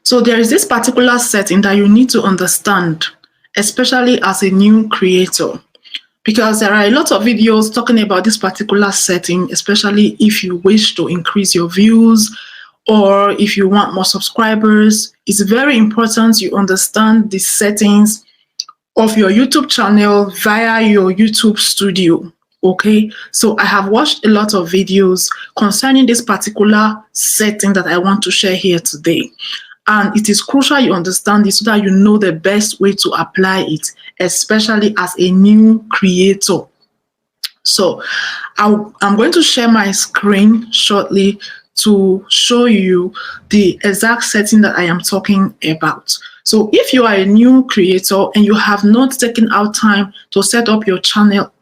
So there is this particular setting that you need to understand, especially as a new creator, because there are a lot of videos talking about this particular setting, especially if you wish to increase your views or if you want more subscribers. It's very important you understand the settings of your YouTube channel via your YouTube studio. Okay, so I have watched a lot of videos concerning this particular setting that I want to share here today. And it is crucial you understand it so that you know the best way to apply it, especially as a new creator. So I'm going to share my screen shortly to show you the exact setting that I am talking about. So if you are a new creator and you have not taken out time to set up your channel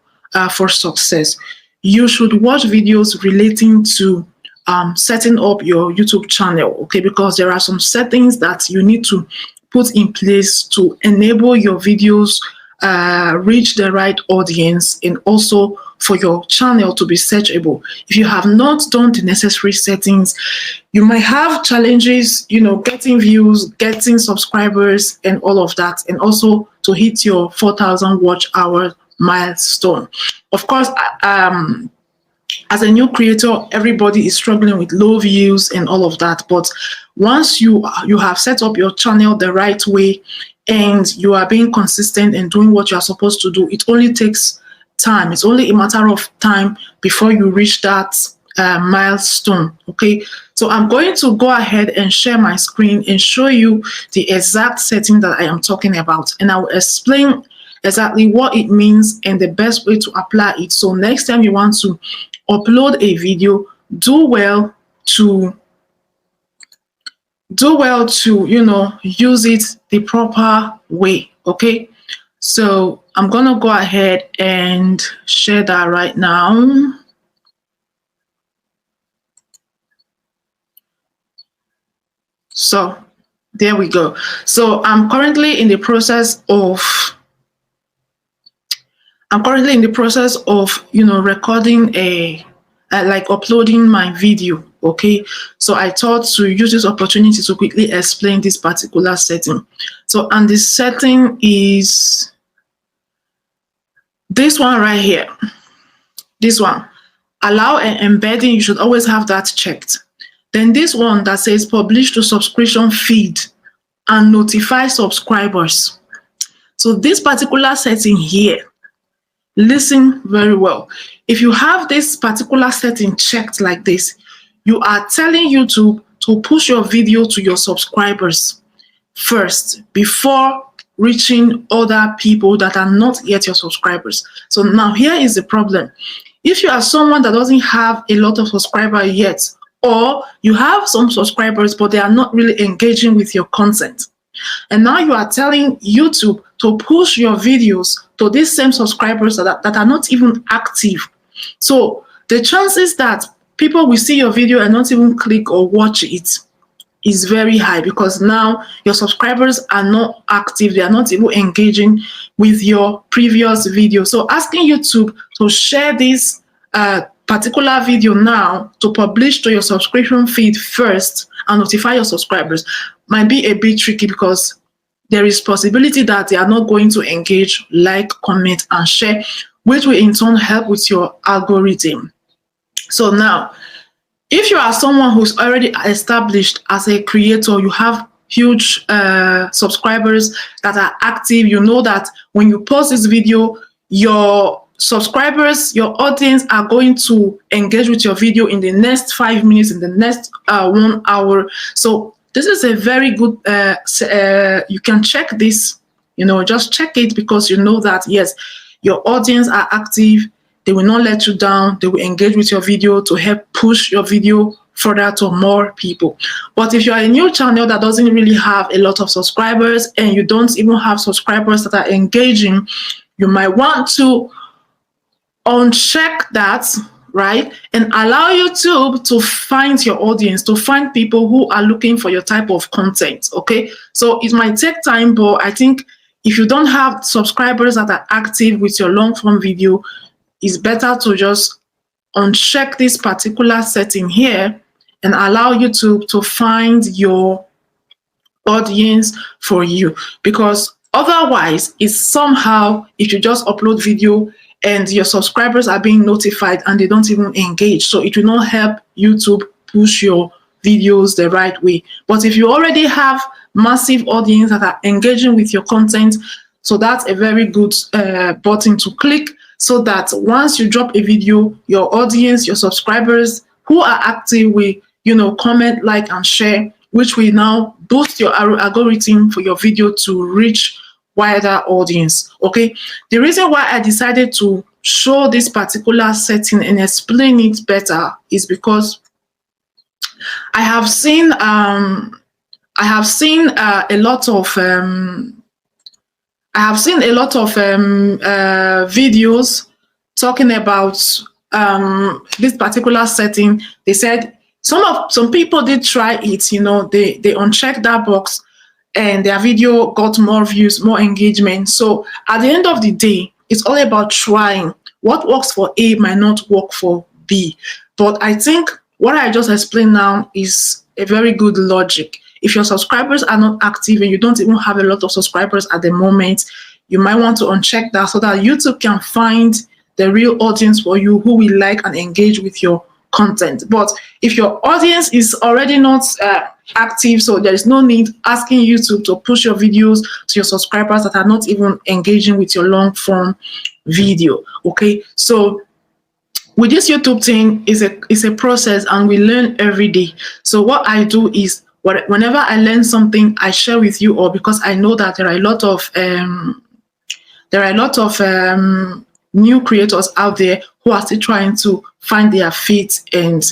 for success, you should watch videos relating to setting up your YouTube channel, okay? Because there are some settings that you need to put in place to enable your videos reach the right audience and also for your channel to be searchable. If you have not done the necessary settings, you might have challenges, getting views, getting subscribers and all of that, and also to hit your 4,000 watch hour milestone. Of course, as a new creator, everybody is struggling with low views and all of that. But once you have set up your channel the right way and you are being consistent and doing what you are supposed to do, it only takes time. It's only a matter of time before you reach that milestone. Okay, so I'm going to go ahead and share my screen and show you the exact setting that I am talking about, and I will explain exactly what it means and the best way to apply it. So next time you want to upload a video, do well to use it the proper way. Okay, so I'm gonna go ahead and share that right now. So there we go. So I'm currently in the process of recording like uploading my video. Okay, so I thought to use this opportunity to quickly explain this particular setting. So, and this setting is this one right here. This one, allow an embedding, you should always have that checked. Then this one that says publish to subscription feed and notify subscribers. So this particular setting here, listen very well. If you have this particular setting checked like this, you are telling YouTube to push your video to your subscribers first before reaching other people that are not yet your subscribers. So now here is the problem. If you are someone that doesn't have a lot of subscribers yet, or you have some subscribers but they are not really engaging with your content, and now you are telling YouTube to push your videos to these same subscribers that are not even active. So the chances that people will see your video and not even click or watch it is very high, because now your subscribers are not active. They are not even engaging with your previous video. So asking YouTube to share this particular video now to publish to your subscription feed first and notify your subscribers might be a bit tricky, because there is possibility that they are not going to engage, like, comment, and share, which will in turn help with your algorithm. So now, if you are someone who's already established as a creator, you have huge subscribers that are active, you know that when you post this video, your subscribers, your audience are going to engage with your video in the next 5 minutes, in the next 1 hour. So this is a very good, you can check this, just check it, because you know that, yes, your audience are active. They will not let you down. They will engage with your video to help push your video further to more people. But if you are a new channel that doesn't really have a lot of subscribers, and you don't even have subscribers that are engaging, you might want to uncheck that, right? And allow YouTube to find your audience, to find people who are looking for your type of content, okay? So it might take time, but I think if you don't have subscribers that are active with your long form video, it's better to just uncheck this particular setting here and allow YouTube to find your audience for you, because otherwise it's somehow if you just upload video and your subscribers are being notified and they don't even engage, so it will not help YouTube push your videos the right way. But if you already have massive audience that are engaging with your content, so that's a very good button to click, so that once you drop a video, your audience, your subscribers who are active will, comment, like, and share, which will now boost your algorithm for your video to reach wider audience. Okay, the reason why I decided to show this particular setting and explain it better is because I have seen a lot of videos talking about this particular setting. They said some people did try it, they unchecked that box and their video got more views, more engagement. So at the end of the day, it's all about trying. What works for A might not work for B. But I think what I just explained now is a very good logic. If your subscribers are not active and you don't even have a lot of subscribers at the moment, you might want to uncheck that so that YouTube can find the real audience for you who will like and engage with your content. But if your audience is already not active, so there is no need asking YouTube to push your videos to your subscribers that are not even engaging with your long form video. Okay, so with this YouTube thing, is a process and we learn every day. So what I do is whenever I learn something, I share with you all, because I know that there are a lot of new creators out there who are still trying to find their feet and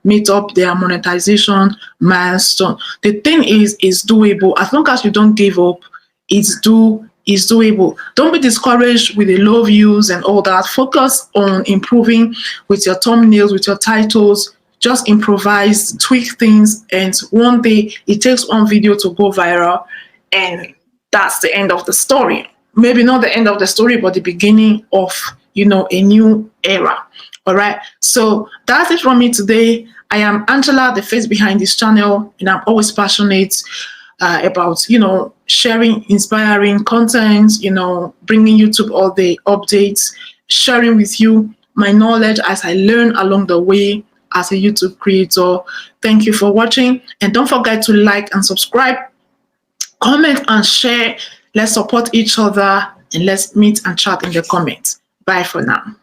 meet up their monetization milestone. The thing is doable. As long as you don't give up, it's doable. Don't be discouraged with the low views and all that. Focus on improving with your thumbnails, with your titles. Just improvise, tweak things, and one day it takes one video to go viral, and that's the end of the story. Maybe not the end of the story, but the beginning of a new era. All right, so that's it from me today. I am Angela, the face behind this channel, and I'm always passionate about sharing inspiring content, bringing YouTube all the updates, sharing with you my knowledge as I learn along the way as a YouTube creator. Thank you for watching, and don't forget to like and subscribe, comment and share. Let's support each other, and let's meet and chat in the comments. Bye for now.